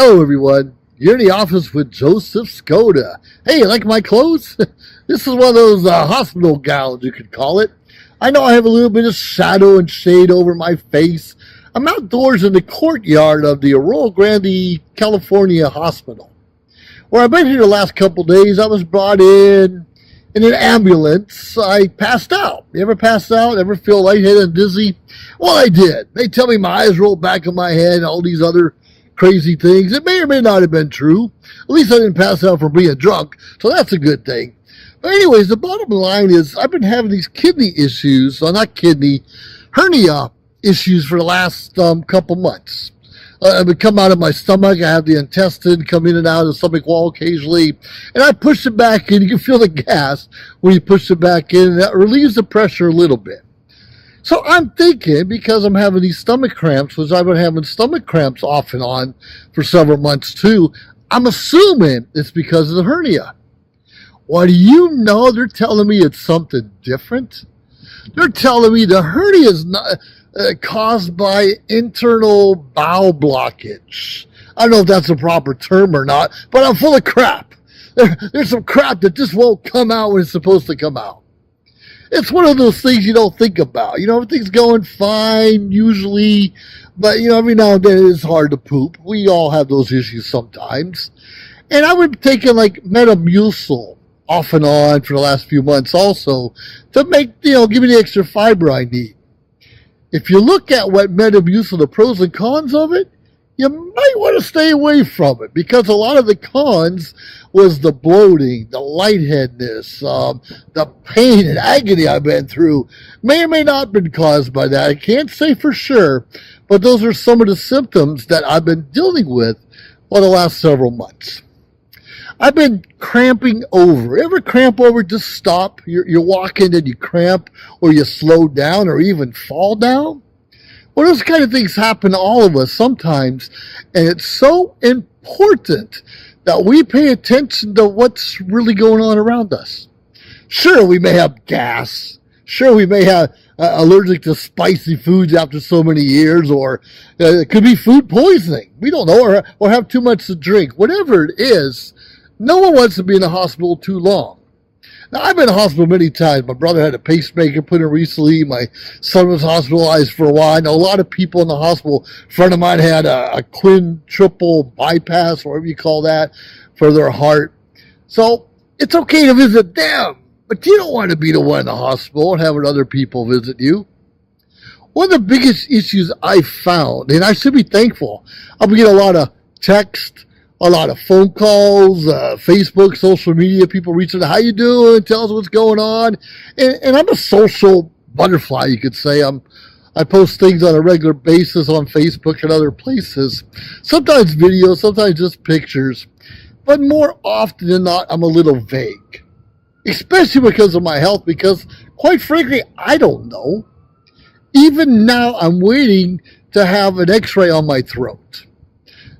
Hello, everyone. You're in the office with Joseph Skoda. Hey, you like my clothes? This is one of those hospital gowns, you could call it. I know I have a little bit of shadow and shade over my face. I'm outdoors in the courtyard of the Arroyo Grande, California hospital, where I've been here the last couple days. I was brought in an ambulance. I passed out. You ever pass out? Ever feel lightheaded and dizzy? Well, I did. They tell me my eyes rolled back in my head and all these other crazy things. It may or may not have been true. At least I didn't pass out from being drunk, so that's a good thing. But anyways, the bottom line is I've been having these kidney issues, well, not kidney, hernia issues for the last couple months. It would come out of my stomach. I have the intestine come in and out of the stomach wall occasionally, and I push it back in. You can feel the gas when you push it back in, and that relieves the pressure a little bit. So I'm thinking, because I'm having these stomach cramps, which I've been having stomach cramps off and on for several months too, I'm assuming it's because of the hernia. Well, do you know they're telling me it's something different? They're telling me the hernia is not caused by internal bowel blockage. I don't know if that's a proper term or not, but I'm full of crap. There's some crap that just won't come out when it's supposed to come out. It's one of those things you don't think about. Everything's going fine usually, but, every now and then it's hard to poop. We all have those issues sometimes. And I've been taking like Metamucil off and on for the last few months also to make, give me the extra fiber I need. If you look at what Metamucil, the pros and cons of it, you might want to stay away from it because a lot of the cons was the bloating, the lightheadedness, the pain and agony I've been through. May or may not have been caused by that. I can't say for sure, but those are some of the symptoms that I've been dealing with for the last several months. I've been cramping over. Ever cramp over? Just stop. You're walking and you cramp, or you slow down, or even fall down. Well, those kind of things happen to all of us sometimes, and it's so important that we pay attention to what's really going on around us. Sure, we may have gas. Sure, we may have allergic to spicy foods after so many years, or it could be food poisoning. We don't know, or have too much to drink. Whatever it is, no one wants to be in the hospital too long. Now, I've been in the hospital many times. My brother had a pacemaker put in recently. My son was hospitalized for a while. I know a lot of people in the hospital. A friend of mine had a quintuple bypass, whatever you call that, for their heart. So it's okay to visit them, but you don't want to be the one in the hospital and having other people visit you. One of the biggest issues I found, and I should be thankful, I'll be getting a lot of text, a lot of phone calls, Facebook, social media, people reaching out, how you doing? Tell us what's going on. And I'm a social butterfly, you could say. I post things on a regular basis on Facebook and other places. Sometimes videos, sometimes just pictures. But more often than not, I'm a little vague. Especially because of my health, because quite frankly, I don't know. Even now, I'm waiting to have an x-ray on my throat.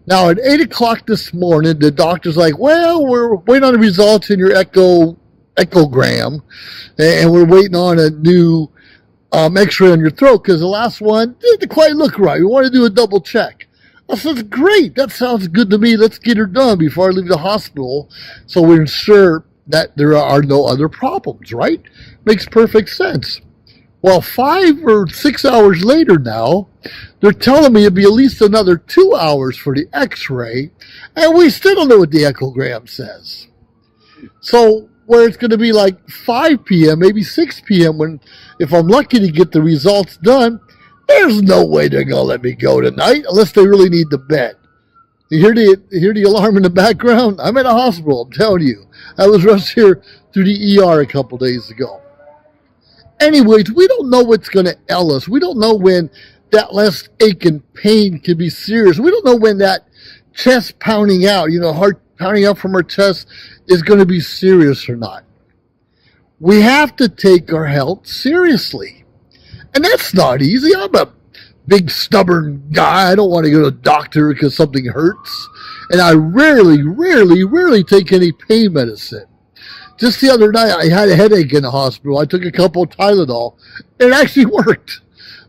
Now, at 8 o'clock this morning, the doctor's like, well, we're waiting on the results in your echogram, and we're waiting on a new x-ray on your throat because the last one didn't quite look right. We want to do a double check. I said, great, that sounds good to me. Let's get her done before I leave the hospital so we ensure that there are no other problems, right? Makes perfect sense. Well, 5 or 6 hours later now, they're telling me it'll be at least another 2 hours for the x-ray, and we still don't know what the echogram says. So where it's going to be like 5 p.m., maybe 6 p.m., if I'm lucky to get the results done, there's no way they're going to let me go tonight unless they really need the bed. You hear the alarm in the background? I'm in a hospital, I'm telling you. I was rushed here through the ER a couple days ago. Anyways, we don't know what's going to ail us. We don't know when that last ache and pain can be serious. We don't know when that chest pounding out, heart pounding out from our chest is going to be serious or not. We have to take our health seriously. And that's not easy. I'm a big stubborn guy. I don't want to go to a doctor because something hurts. And I rarely take any pain medicine. Just the other night, I had a headache in the hospital. I took a couple of Tylenol. It actually worked.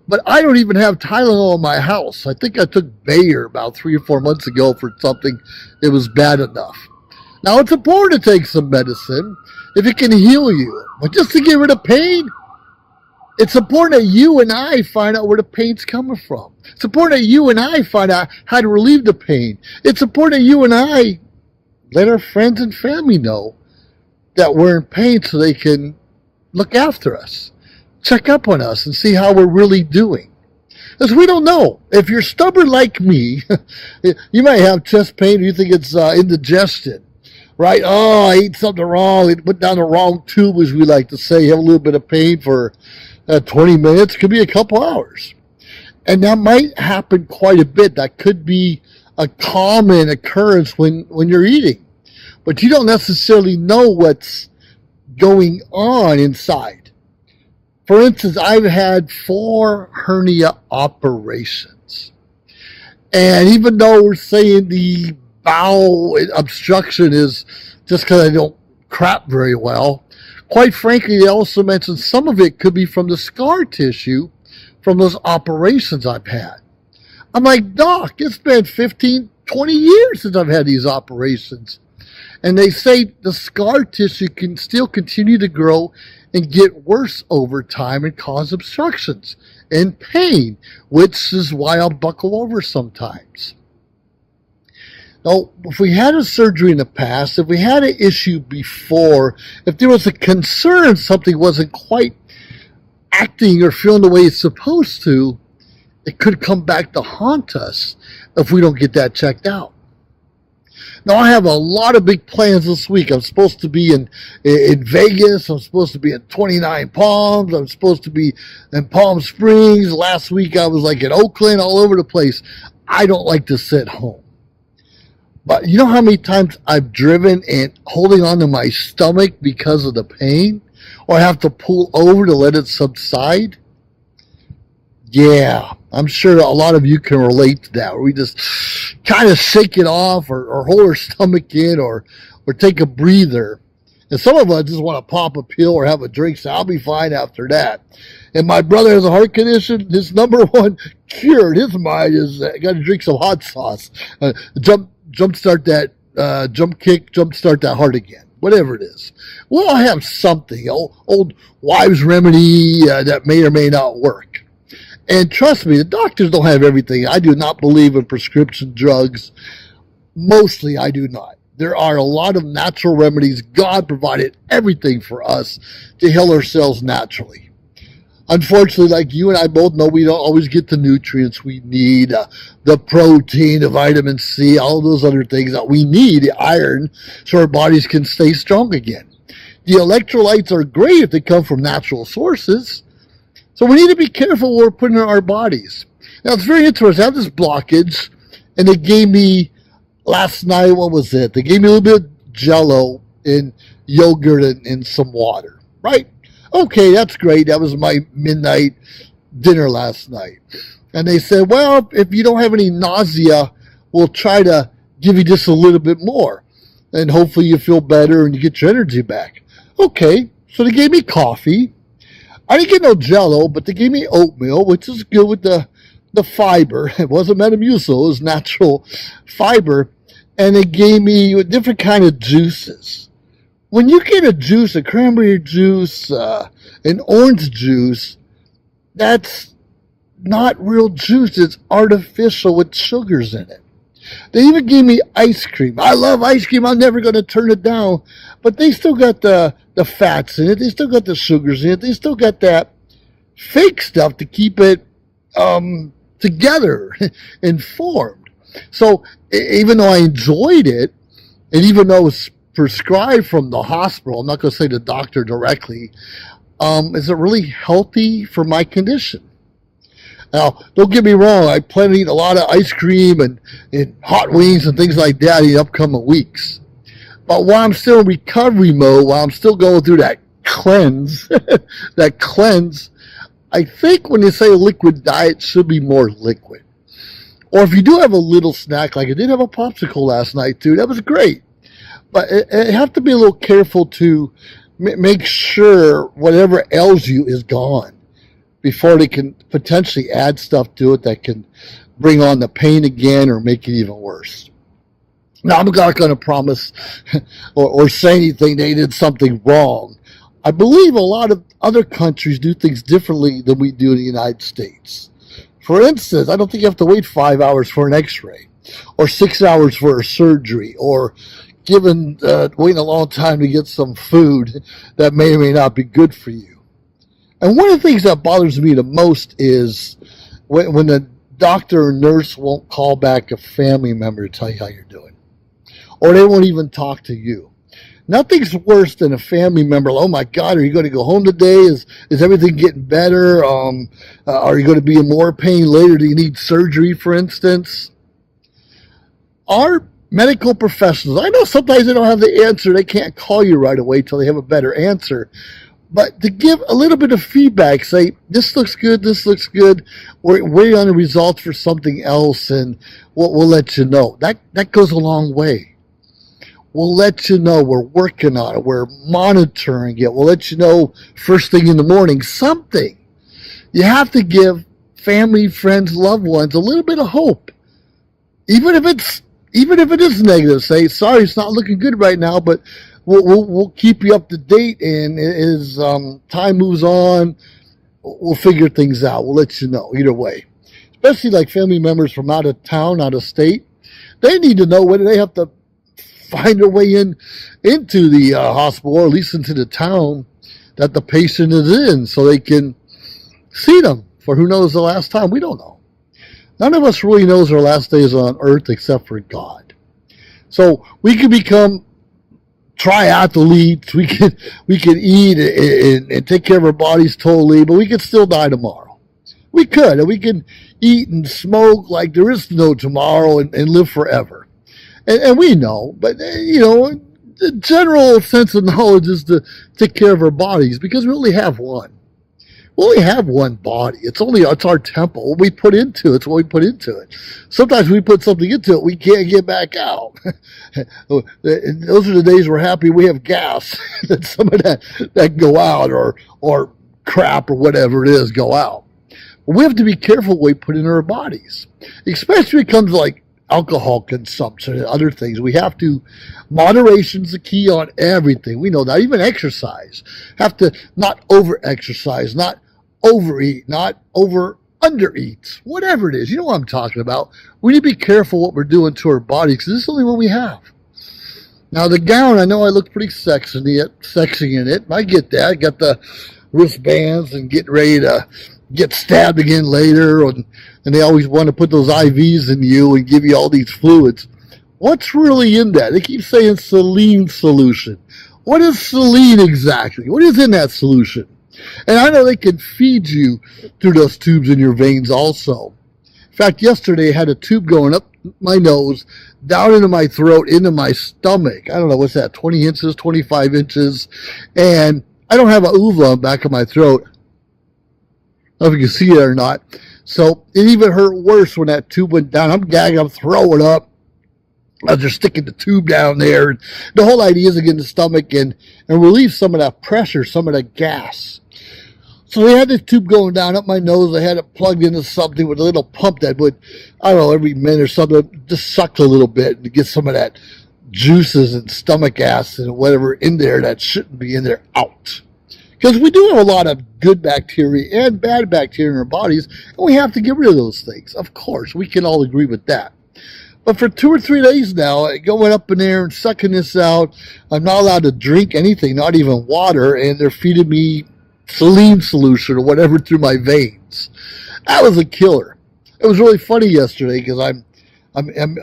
But I don't even have Tylenol in my house. I think I took Bayer about 3 or 4 months ago for something that was bad enough. Now, it's important to take some medicine if it can heal you. But just to get rid of pain, it's important that you and I find out where the pain's coming from. It's important that you and I find out how to relieve the pain. It's important that you and I let our friends and family know that we're in pain so they can look after us, check up on us, and see how we're really doing. Because we don't know. If you're stubborn like me, you might have chest pain or you think it's indigestion, right? Oh, I ate something wrong. It went down the wrong tube, as we like to say. You have a little bit of pain for 20 minutes. It could be a couple hours. And that might happen quite a bit. That could be a common occurrence when you're eating. But you don't necessarily know what's going on inside. For instance, I've had 4 hernia operations. And even though we're saying the bowel obstruction is just because I don't crap very well, quite frankly, they also mentioned some of it could be from the scar tissue from those operations I've had. I'm like, Doc, it's been 15, 20 years since I've had these operations. And they say the scar tissue can still continue to grow and get worse over time and cause obstructions and pain, which is why I'll buckle over sometimes. Now, if we had a surgery in the past, if we had an issue before, if there was a concern something wasn't quite acting or feeling the way it's supposed to, it could come back to haunt us if we don't get that checked out. Now, I have a lot of big plans this week. I'm supposed to be in Vegas. I'm supposed to be in 29 Palms. I'm supposed to be in Palm Springs. Last week, I was like in Oakland, all over the place. I don't like to sit home. But you know how many times I've driven and holding on to my stomach because of the pain? Or I have to pull over to let it subside? Yeah, I'm sure a lot of you can relate to that, where we just kind of shake it off or hold our stomach in or take a breather. And some of us just want to pop a pill or have a drink, so I'll be fine after that. And my brother has a heart condition. His number one cure in his mind is got to drink some hot sauce. Jumpstart that jump start that heart again. Whatever it is. We'll all have something, old wives' remedy that may or may not work. And trust me, the doctors don't have everything. I do not believe in prescription drugs. Mostly, I do not. There are a lot of natural remedies. God provided everything for us to heal ourselves naturally. Unfortunately, like you and I both know, we don't always get the nutrients we need, the protein, the vitamin C, all those other things that we need, the iron, so our bodies can stay strong again. The electrolytes are great if they come from natural sources. So we need to be careful what we're putting in our bodies. Now, it's very interesting. I have this blockage, and they gave me last night, what was it? They gave me a little bit of Jell-O and yogurt and some water, right? Okay, that's great. That was my midnight dinner last night. And they said, well, if you don't have any nausea, we'll try to give you just a little bit more. And hopefully you feel better and you get your energy back. Okay, so they gave me coffee. I didn't get no Jell-O, but they gave me oatmeal, which is good with the fiber. It wasn't Metamucil, it was natural fiber. And they gave me a different kind of juices. When you get a juice, a cranberry juice, an orange juice, that's not real juice. It's artificial with sugars in it. They even gave me ice cream. I love ice cream. I'm never going to turn it down. But they still got the fats in it. They still got the sugars in it. They still got that fake stuff to keep it together and formed. So even though I enjoyed it, and even though it's prescribed from the hospital, I'm not going to say the doctor directly, is it really healthy for my condition? Now, don't get me wrong, I plan to eat a lot of ice cream and hot wings and things like that in the upcoming weeks. But while I'm still in recovery mode, while I'm still going through that cleanse, I think when they say a liquid diet, it should be more liquid. Or if you do have a little snack, like I did have a popsicle last night too, that was great. But you have to be a little careful to make sure whatever ails you is gone. before they can potentially add stuff to it that can bring on the pain again or make it even worse. Now, I'm not going to promise or say anything they did something wrong. I believe a lot of other countries do things differently than we do in the United States. For instance, I don't think you have to wait 5 hours for an x-ray or 6 hours for a surgery or waiting a long time to get some food that may or may not be good for you. And one of the things that bothers me the most is when the doctor or nurse won't call back a family member to tell you how you're doing. Or they won't even talk to you. Nothing's worse than a family member. Oh my God, are you going to go home today? Is everything getting better? Are you going to be in more pain later? Do you need surgery, for instance? Our medical professionals, I know sometimes they don't have the answer. They can't call you right away till they have a better answer. But to give a little bit of feedback, say, this looks good, we're waiting on the results for something else, and we'll let you know. That goes a long way. We'll let you know we're working on it. We're monitoring it. We'll let you know first thing in the morning. Something. You have to give family, friends, loved ones a little bit of hope. Even if it is negative, say, sorry, it's not looking good right now, but we'll keep you up to date, and as time moves on, we'll figure things out. We'll let you know either way. Especially like family members from out of town, out of state. They need to know whether they have to find their way into the hospital, or at least into the town that the patient is in, so they can see them for who knows the last time. We don't know. None of us really knows our last days on earth except for God. So we can become triathletes. We can eat and take care of our bodies totally, but we could still die tomorrow. We could, and we can eat and smoke like there is no tomorrow and live forever. And we know, but the general sense of knowledge is to take care of our bodies, because we only have one. We only have one body. It's our temple. What we put into it's what we put into it. Sometimes we put something into it we can't get back out. Those are the days we're happy we have gas that some of that go out, or crap or whatever it is go out. But we have to be careful what we put in our bodies, especially when it comes to like alcohol consumption and other things. We have to, moderation's the key on everything. We know that. Even exercise. Have to not over-exercise, not overeat, not under-eat, whatever it is. You know what I'm talking about. We need to be careful what we're doing to our bodies, because this is only what we have. Now the gown, I know I look pretty sexy in it. I get that. I got the wristbands and getting ready to get stabbed again later, and they always want to put those IVs in you and give you all these fluids. What's really in that? They keep saying saline solution. What is saline exactly? What is in that solution? And I know they can feed you through those tubes in your veins also. In fact, yesterday I had a tube going up my nose, down into my throat, into my stomach. I don't know, what's that, 20 inches, 25 inches? And I don't have a uvula on the back of my throat. I don't know if you can see it or not. So it even hurt worse when that tube went down. I'm gagging, I'm throwing up. I was just sticking the tube down there. The whole idea is to get in the stomach and relieve some of that pressure, some of that gas. So they had this tube going down up my nose. I had it plugged into something with a little pump that would, I don't know, every minute or something, just suck a little bit to get some of that juices and stomach acid and whatever in there that shouldn't be in there out. Because we do have a lot of good bacteria and bad bacteria in our bodies, and we have to get rid of those things. Of course, we can all agree with that. But for 2 or 3 days now, going up in there and sucking this out, I'm not allowed to drink anything, not even water, and they're feeding me saline solution or whatever through my veins. That was a killer. It was really funny yesterday because I'm in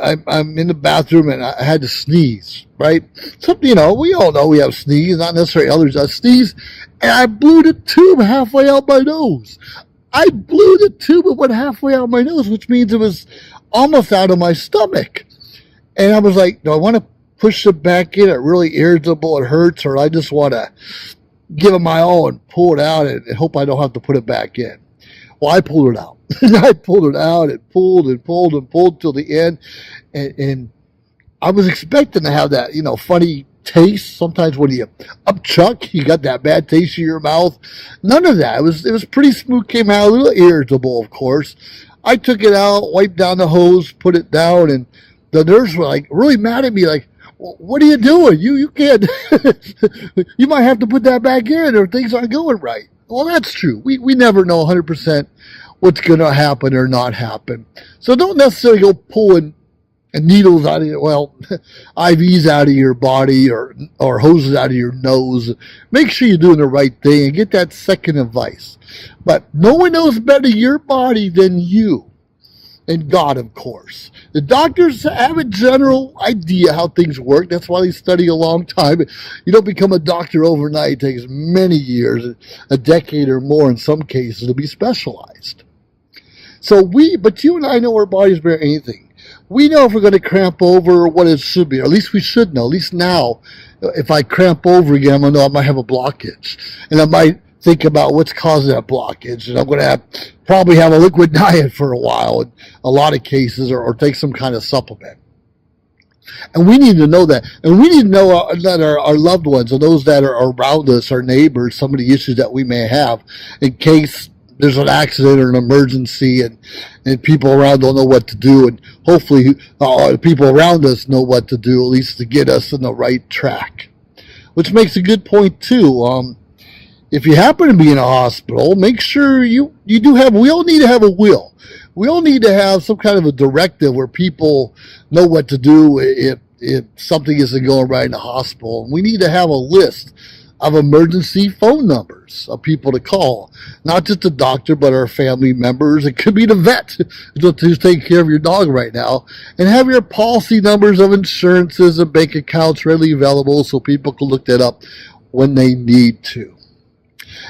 the bathroom and I had to sneeze, right? So, we all know we have sneeze, not necessarily others that sneeze, and I blew the tube halfway out my nose. I blew the tube and went halfway out my nose, which means it was almost out of my stomach. And I was like, do I want to push it back in? It really irritable, it hurts, or I just want to give it my all and pull it out and hope I don't have to put it back in. Well, I pulled it out. I pulled it out and pulled and pulled and pulled till the end. And I was expecting to have that, funny taste. Sometimes when you upchuck, you got that bad taste in your mouth. None of that. It was pretty smooth. Came out a little irritable, of course. I took it out, wiped down the hose, put it down, and the nurse were like really mad at me, like, "What are you doing? You can't. You might have to put that back in, or things aren't going right." Well, that's true. We never know 100% what's going to happen or not happen. So don't necessarily go pulling needles out of your, well, IVs out of your body or hoses out of your nose. Make sure you're doing the right thing and get that second advice. But no one knows better your body than you. And God, of course. The doctors have a general idea how things work. That's why they study a long time. You don't become a doctor overnight. It takes many years, a decade or more in some cases, to be specialized. But you and I know our bodies bear anything. We know if we're going to cramp over what it should be, or at least we should know. At least now, if I cramp over again, I'm going to know I might have a blockage. And I might think about what's causing that blockage. And I'm going to probably have a liquid diet for a while in a lot of cases, or take some kind of supplement. And we need to know that. And we need to know that our loved ones, or those that are around us, our neighbors, some of the issues that we may have, in case there's an accident or an emergency, and people around don't know what to do. And hopefully people around us know what to do, at least to get us in the right track. Which makes a good point, too. If you happen to be in a hospital, make sure we all need to have a will. We all need to have some kind of a directive where people know what to do if something isn't going right in the hospital. And we need to have a list of emergency phone numbers of people to call. Not just the doctor, but our family members. It could be the vet who's taking care of your dog right now. And have your policy numbers of insurances and bank accounts readily available so people can look that up when they need to.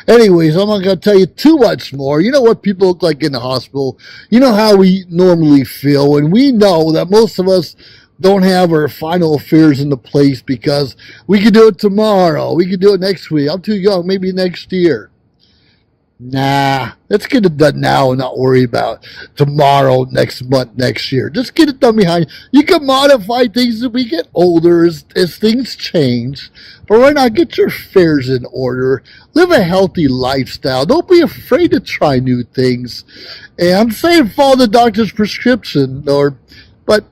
Anyways, I'm not going to tell you too much more. You know what people look like in the hospital. You know how we normally feel. And we know that most of us don't have our final affairs into place because we could do it tomorrow. We could do it next week. I'm too young. Maybe next year. Nah, let's get it done now and not worry about tomorrow, next month, next year. Just get it done behind you. You can modify things as we get older, as things change. But right now, get your affairs in order. Live a healthy lifestyle. Don't be afraid to try new things. And I'm saying follow the doctor's prescription, but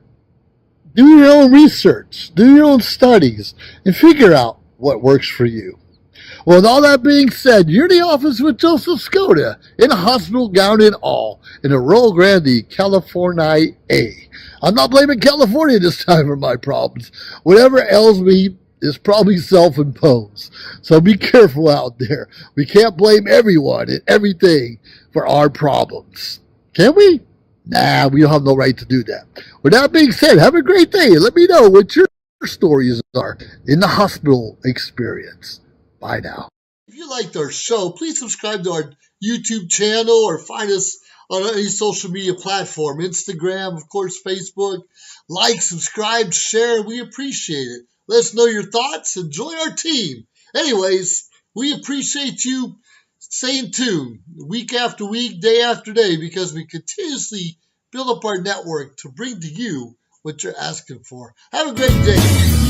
do your own research. Do your own studies and figure out what works for you. Well, with all that being said, you're in the office with Joseph Skoda, in a hospital gown and all, in the Rio Grande, California. I'm not blaming California this time for my problems. Whatever ails me is probably self-imposed. So be careful out there. We can't blame everyone and everything for our problems. Can we? Nah, we don't have no right to do that. With that being said, have a great day and let me know what your stories are in the hospital experience. Bye now. If you liked our show, please subscribe to our YouTube channel or find us on any social media platform. Instagram, of course, Facebook. Like, subscribe, share. We appreciate it. Let us know your thoughts and join our team. Anyways, we appreciate you staying tuned week after week, day after day, because we continuously build up our network to bring to you what you're asking for. Have a great day.